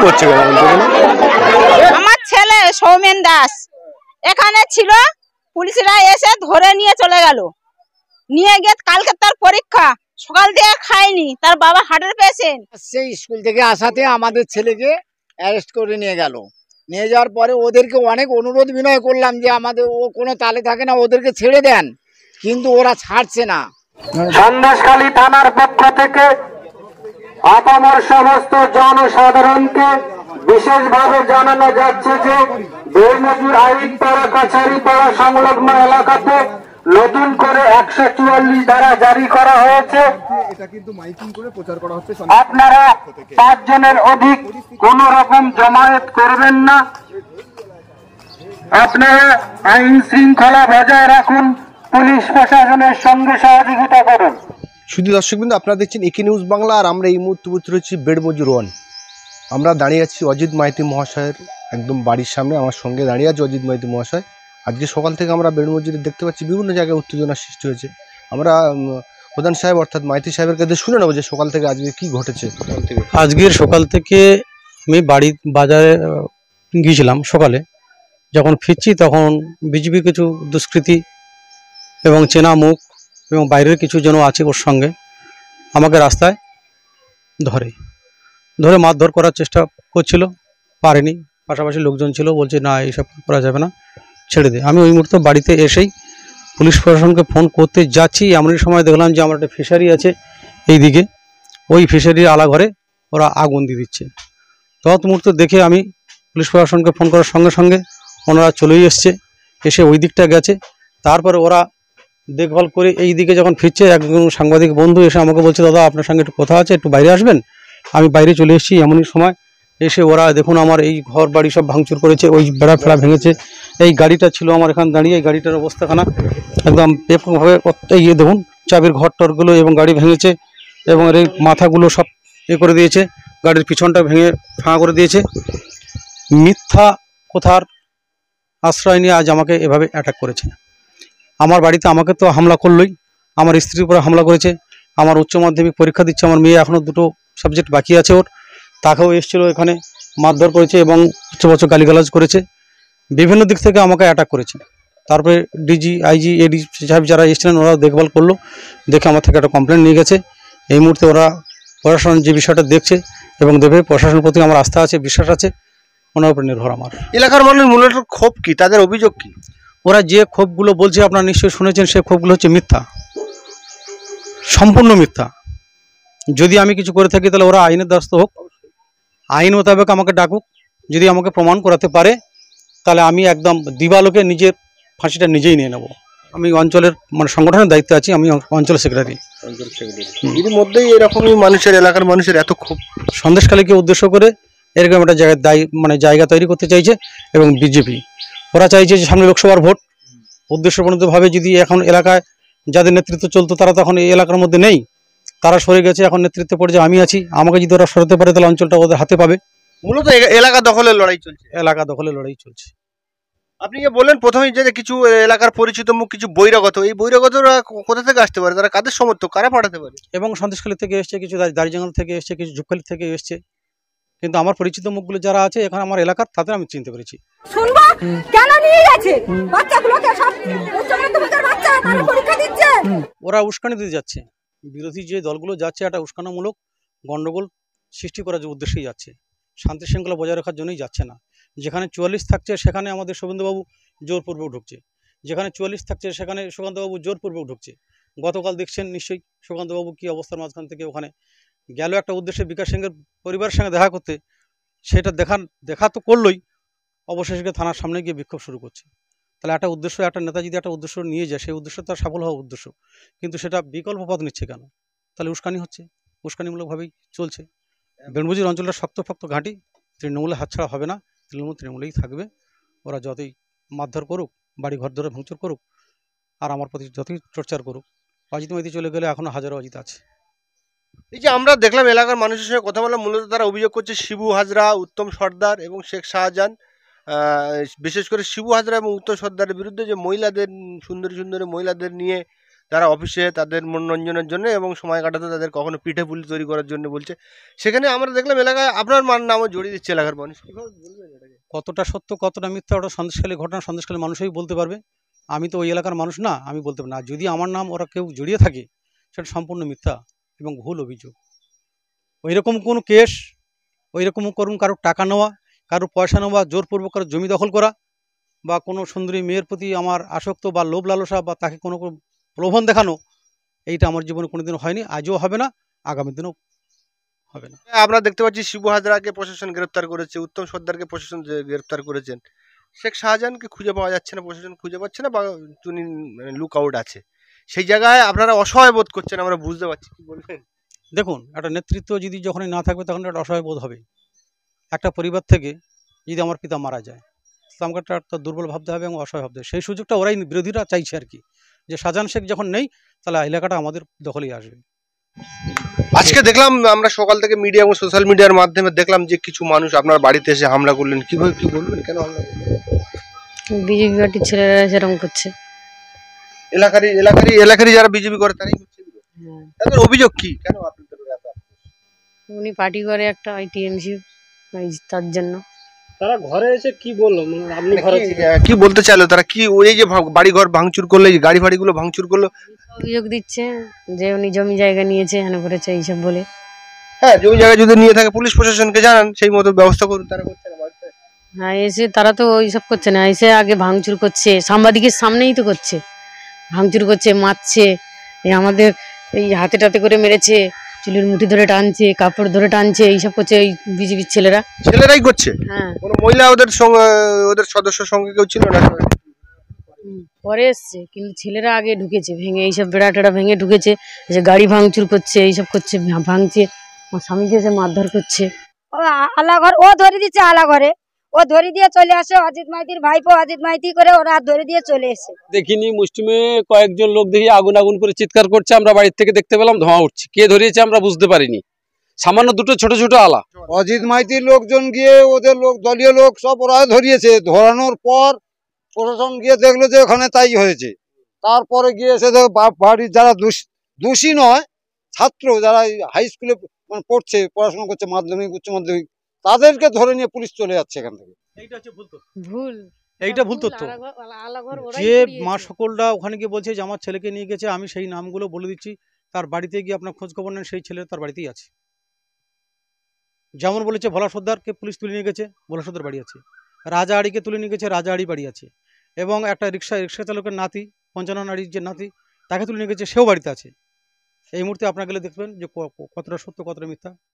করছে আমার ছেলে সৌমেন দাস এখানে ছিল, পুলিশরা এসে ধরে নিয়ে চলে গেল। নিয়ে গিয়ে কালকে তার পরীক্ষা, সকাল থেকে খায়নি, তার বাবা হার্টের পেশেন্ট। সেই স্কুল থেকে আসাতে আমাদের ছেলেকে অ্যারেস্ট করে নিয়ে গেল। নিয়ে যাওয়ার পরে ওদেরকে অনেক অনুরোধ বিনয় করলাম যে আমাদের ও কোনো তালে থাকে না, ওদেরকে ছেড়ে দেন, কিন্তু ওরা ছাড়ছে না। সন্দেশখালী থানার পক্ষ থেকে আপামর সমস্ত জনসাধারণকে বিশেষভাবে জানানো যাচ্ছে যে বেলমজুর আইনপাড়া কাছারিপাড়া সংলগ্ন এলাকাতে নতুন করে 144 ধারা জারি করা হয়েছে। আপনারা 5 জনের অধিক কোন রকম জমায়েত করবেন না। আপনারা আইন শৃঙ্খলা বজায় রাখুন, পুলিশ প্রশাসনের সঙ্গে সহযোগিতা করুন। শুধু দর্শকবৃন্দ, আপনারা দেখছেন একে নিউজ বাংলা, আর আমরা এই মুহূর্তে উপস্থিত রয়েছি বেড়মজুর 1। আমরা দাঁড়িয়ে আছি অজিত মাইতি মহাশয়ের একদম বাড়ির সামনে। আমার সঙ্গে দাঁড়িয়ে আছে অজিত মাইতি মহাশয়। আজকে সকাল থেকে আমরা বেড়মজুরে দেখতে পাচ্ছি বিভিন্ন জায়গায় উত্তেজনার সৃষ্টি হয়েছে। আমরা প্রধান সাহেব অর্থাৎ মাইতি সাহেবের কাছে শুনে নেবো যে সকাল থেকে আজকে কি ঘটেছে। আজকের সকাল থেকে আমি বাজারে গিয়েছিলাম। সকালে যখন ফিরছি তখন বিজেপি কিছু দুষ্কৃতী এবং চেনা মুখ এবং বাইরের কিছু জন আছে ওর সঙ্গে আমাকে রাস্তায় ধরে মারধর করার চেষ্টা করছিল, পারেনি। পাশাপাশি লোকজন ছিল, বলছে না এইসব করা যাবে না, ছেড়ে দে। আমি ওই মুহূর্তে বাড়িতে এসেই পুলিশ প্রশাসনকে ফোন করতে যাচ্ছি, এমনই সময় দেখলাম যে আমার একটা ফিশারি আছে এই দিকে, ওই ফিশারির আলা ঘরে ওরা আগুন দিয়ে দিচ্ছে। তত মুহূর্তে দেখে আমি পুলিশ প্রশাসনকে ফোন করার সঙ্গে সঙ্গে ওনারা চলেই এসে ওই দিকটা গেছে। তারপরে ওরা দেখভাল করে এই দিকে যখন ফিরছে, একজন সাংবাদিক বন্ধু এসে আমাকে বলছে, দাদা আপনার সঙ্গে একটু কথা আছে, একটু বাইরে আসবেন। আমি বাইরে চলে এসেছি। এমনই সময় এসে ওরা দেখুন আমার এই ঘর বাড়ি সব ভাঙচুর করেছে, ওই বেড়া ফেড়া ভেঙেছে। এই গাড়িটা ছিল আমার এখানে দাঁড়িয়ে, এই গাড়িটার অবস্থাখানা একদম ব্যাপকভাবে, এই দেখুন চাবির ঘর টরগুলো এবং গাড়ি ভেঙেছে, এবং এই মাথাগুলো সব করে দিয়েছে, গাড়ির পিছনটা ভেঙে ফাঁকা করে দিয়েছে। মিথ্যা কথার আশ্রয় নিয়ে আজ আমাকে এভাবে অ্যাটাক করেছে। আমার বাড়িতে আমাকে তো হামলা করলোই, আমার স্ত্রীর উপরে হামলা করেছে। আমার উচ্চ মাধ্যমিক পরীক্ষা দিচ্ছে আমার মেয়ে, এখনও 2টো সাবজেক্ট বাকি আছে ওর, তাকেও এসেছিলো এখানে, মারধর করেছে এবং উচ্চ গালিগালাজ করেছে। বিভিন্ন দিক থেকে আমাকে অ্যাটাক করেছে। তারপরে ডিজি আইজি এডি সাহেব যারা এসেছিলেন ওরা দেখভাল করলো, দেখে আমার থেকে একটা কমপ্লেন নিয়ে গেছে। এই মুহূর্তে ওরা প্রশাসন যে বিষয়টা দেখছে এবং দেবে, প্রশাসনের প্রতি আমার আস্থা আছে, বিশ্বাস আছে, ওনার উপর নির্ভর আমার। এলাকার মানুষ মূলত ক্ষোভ কি, তাদের অভিযোগ কি? ওরা যে ক্ষোভগুলো বলছে আপনারা নিশ্চয়ই শুনেছেন, সে ক্ষোভগুলো হচ্ছে মিথ্যা, সম্পূর্ণ মিথ্যা। যদি আমি কিছু করে থাকি তাহলে ওরা আইনের দ্বারস্থ হোক, আইন মোতাবেক আমাকে ডাকুক। যদি আমাকে প্রমাণ করাতে পারে তাহলে আমি একদম দিবালোকে নিজের ফাঁসিটা নিজেই নিয়ে নেব। আমি অঞ্চলের সংগঠনের দায়িত্বে আছি, আমি অঞ্চল সেক্রেটারি। এর মধ্যেই এরকমই এলাকার মানুষের এত ক্ষোভ। সন্দেশখালীকে উদ্দেশ্য করে এরকম একটা জায়গায় জায়গা তৈরি করতে চাইছে, এবং বিজেপি ওরা চাইছে যে সামনে লোকসভার ভোট, উদ্দেশ্যপ্রণোদিতভাবে যদি এখন এলাকায় যাদের নেতৃত্ব চলতো তারা তখন এই এলাকার মধ্যে নেই, তারা সরে গেছে, এখন নেতৃত্ব পর্যায়ে আমি আছি। আমাকে যদি ওরা সরাতে পারে তাহলে অঞ্চলটা ওদের হাতে পাবে। মূলত এলাকা দখলের লড়াই চলছে। এলাকা দখলের লড়াই চলছে। আপনি যে বললেন প্রথমেই যে কিছু এলাকার পরিচিত মুখ, কিছু বহিরাগত, এই বহিরাগতরা কোথা থেকে আসতে পারে, তারা কাদের সমর্থক, কারা পাঠাতে পারে? এবং সন্দেশখালী থেকে এসছে, কিছু দাড়িজঙ্গল থেকে এসছে, কিছু ঝুপখালি থেকে এসছে। কিন্তু আমার পরিচিত মুখগুলো যারা আছে এখানে আমার এলাকার, তাদের আমি চিনতে পেরেছি। শুনবো কেন নিয়ে গেছে বাচ্চাগুলোকে, সব উচ্চ মাধ্যমিকের বাচ্চা, তারা পরীক্ষা দিচ্ছে। ওরা উস্কানি দিতে যাচ্ছে, বিরোধী যে দলগুলো যাচ্ছে একটা উস্কানোমূলক গন্ডগোল সৃষ্টি করার উদ্দেশ্যেই যাচ্ছে, শান্তি শৃঙ্খলা বজায় রাখার জন্যই যাচ্ছে না। যেখানে 44 থাকছে সেখানে আমাদের শুভেন্দুবাবু জোরপূর্বক ঢুকছে, যেখানে 44 থাকছে সেখানে সুকান্তবাবু জোরপূর্বক ঢুকছে। গতকাল দেখছেন নিশ্চয়ই সুকান্তবাবু কী অবস্থার মাঝখান থেকে ওখানে গেল একটা উদ্দেশ্যে বিকাশ সিংয়ের পরিবারের সঙ্গে দেখা করতে, সেটা দেখা তো করলোই, অবশেষে থানার সামনে গিয়ে বিক্ষোভ শুরু করছে। তাহলে একটা উদ্দেশ্য, একটা নেতা যদি একটা উদ্দেশ্য নিয়ে যায়, সেই উদ্দেশ্য তার সফল হওয়া উদ্দেশ্য, কিন্তু সেটা বিকল্প পথ নিচ্ছে কেন? তাহলে উস্কানি হচ্ছে, উস্কানিমূলকভাবেই চলছে। বেড়মজুর অঞ্চলটা শক্ত ঘাঁটি, তৃণমূলে হাতছাড়া হবে না, তৃণমূলেই থাকবে। ওরা যতই মারধর করুক, বাড়ি ঘর ধরে ভাঙচুর করুক, আর আমার প্রতি যতই চর্চার করুক, অজিত মাইতি চলে গেলে এখনও হাজারো অজিত আছে। এই যে আমরা দেখলাম এলাকার মানুষের সঙ্গে কথা বললাম, মূলত তারা অভিযোগ করছে শিবু হাজরা, উত্তম সর্দার এবং শেখ শাহজাহান, বিশেষ করে শিবু হাজরা এবং উত্তম সর্দারের বিরুদ্ধে যে মহিলাদের, সুন্দরী মহিলাদের নিয়ে তারা অফিসে তাদের মনোরঞ্জনের জন্য এবং সময় কাটাতে তাদের কখনো পিঠে পুলি তৈরি করার জন্য বলছে। সেখানে আমরা দেখলাম এলাকায় আপনার নামও জড়িয়ে দিচ্ছে এলাকার মানুষ। কিভাবে বলবেন এটাকে? কতটা সত্য কতটা মিথ্যা ওটা সন্দেশখালী ঘটনা সন্দেশখালী মানুষই বলতে পারবে। আমি তো ওই এলাকার মানুষ না, আমি বলতে পারি না। যদি আমার নাম ওরা কেউ জড়িয়ে থাকে সেটা সম্পূর্ণ মিথ্যা এবং ভুল অভিযোগ। ওইরকম কোনো কেস, ওইরকম করুন কারোর টাকা নেওয়া, কারোর পয়সা নেওয়া, জোরপূর্বক কারোর জমি দখল করা, বা কোনো সুন্দরী মেয়ের প্রতি আমার আসক্ত বা লোভ লালসা বা তাকে কোনো প্রলোভন দেখানো, এইটা আমার জীবনে কোনোদিনও হয়নি, আজও হবে না, আগামী দিনেও হবে না। আমরা দেখতে পাচ্ছি শিবু হাজরাকে প্রশাসন গ্রেপ্তার করেছে, উত্তম সর্দারকে প্রশাসন গ্রেপ্তার করেছেন, শেখ শাহজাহানকে খুঁজে পাওয়া যাচ্ছে না, প্রশাসন খুঁজে পাচ্ছে না বা তিনি লুক আউট আছে। সেই জায়গায় আপনারা অসহায় বোধ করছেন, আমরা বুঝতে পারছি। কি বলবেন? দেখুন, একটা নেতৃত্ব যদি যখনই না থাকবে তখন একটা অসহায় বোধ হবে। একটা পরিবার থেকে যদি আমার পিতা মারা যায় তো আমাকে একটা দুর্বল ভাবতে হবে এবং অসহায় ভাবতে হবে। সেই সুযোগটা ওরাই বিরোধীরা চাইছে আর কি, যে শাহজাহান শেখ যখন নেই তাহলে এলাকাটা আমাদের দখলেই আসবে। আজকে দেখলাম আমরা সকাল থেকে মিডিয়া এবং সোশ্যাল মিডিয়ার মাধ্যমে দেখলাম যে কিছু মানুষ আপনার বাড়িতে এসে হামলা করলেন। কিভাবে, কি বলবেন, কেন হামলা করলেন? বিজেপি পার্টির ছেলেরা সেরকম করছে। এলাকারই যারা বিজেপি করে তারাই করছে। তাদের অভিযোগ কি, কেন আপনাদের এত আক্রোশ? উনি পার্টি করে একটা টিএমসি, তার জন্য। তারা ঘরে এসে কি বললো, আপনি কি বলতে চাইলো তারা? কি ওই যে বাড়ি ঘর ভাঙচুর করলো, এই গাড়ি ফাড়িগুলো ভাঙচুর করলো? অভিযোগ দিচ্ছে যে উনি জমি জায়গা নিয়েছে, এখানে করেছে এইসব বলে। হ্যাঁ, জমি জায়গা যদি নিয়ে থাকে পুলিশ প্রশাসনকে জানান, সেই মতো ব্যবস্থা করুন। তারা করছে না বাড়িতে। হ্যাঁ, এসে তারা তো ওইসব করছে না, এসে আগে ভাঙচুর করছে, সাংবাদিকের সামনেই তো করছে, ভাঙচুর করছে, মারছে, এই আমাদের এই হাতে টাতে করে মেরেছে, চুলের মুঠি ধরে টানছে, কাপড় ধরে টানছে, এইসব করছে এই বিজেপির ছেলেরাই করছে। হ্যাঁ, কোনো মহিলা ওদের সঙ্গে, ওদের সদস্য সঙ্গে কেউ ছিল না? পরে এসছে, কিন্তু ছেলেরা আগে ঢুকেছে, ভেঙে এইসব বেড়া টেড়া ভেঙে ঢুকেছে, যে গাড়ি ভাঙচুর করছে, এইসব করছে, ভাঙছে, আমার স্বামীকে এসে মারধর করছে। ও আলা ঘর ও ধরে দিচ্ছে, আলা ঘরে ও ধরে দিয়ে চলে আসে, অজিত মাইতির ভাইপো অজিত মাইতি করে ওরা ধরে দিয়ে চলে এসে। দেখিনি, মুষ্টিমে কয়েকজন লোক দেখি আগুন আগুন করে চিৎকার করছে, আমরা বাড়ির থেকে দেখতে পেলাম ধোঁয়া উঠছে, কে ধরিয়েছে আমরা বুঝতে পারিনি, সামান্য দুটো ছোট ছোট আলা। অজিত মাইতির লোকজন গিয়ে ওদের লোক, দলীয় লোক সব ওরা ধরিয়েছে, ধরানোর পর প্রশাসন গিয়ে দেখলো যে ওখানে তাই হয়েছে। তারপরে গিয়ে এসে বাড়ির যারা দোষী নয়, ছাত্র যারা হাই স্কুলে পড়ছে, পড়াশোনা করছে, মাধ্যমিক উচ্চ মাধ্যমিক, তাদেরকে ধরে নিয়ে পুলিশ চলে যাচ্ছে এখান থেকে। ভুল, এইটা ভুল তথ্য। যে মা সকলরা ওখানে গিয়ে বলছে যে আমার ছেলেকে নিয়ে গেছে, আমি সেই নামগুলো বলে দিচ্ছি, তার বাড়িতে গিয়ে আপনার খোঁজ খবর নেন, সেই ছেলে তার বাড়িতেই আছে। যেমন বলেছে ভোলা সর্দারকে পুলিশ তুলে নিয়ে গেছে, ভোলা সর্দার বাড়ি আছে। রাজাহাড়িকে তুলে নিয়ে গেছে, রাজাহাড়ি বাড়ি আছে। এবং একটা রিক্সা চালকের নাতি, পঞ্চানন নারীর যে নাতি, তাকে তুলে নিয়ে গেছে, সেও বাড়িতে আছে। এই মুহূর্তে আপনারা গেলে দেখবেন যে কতটা সত্য কতটা মিথ্যা।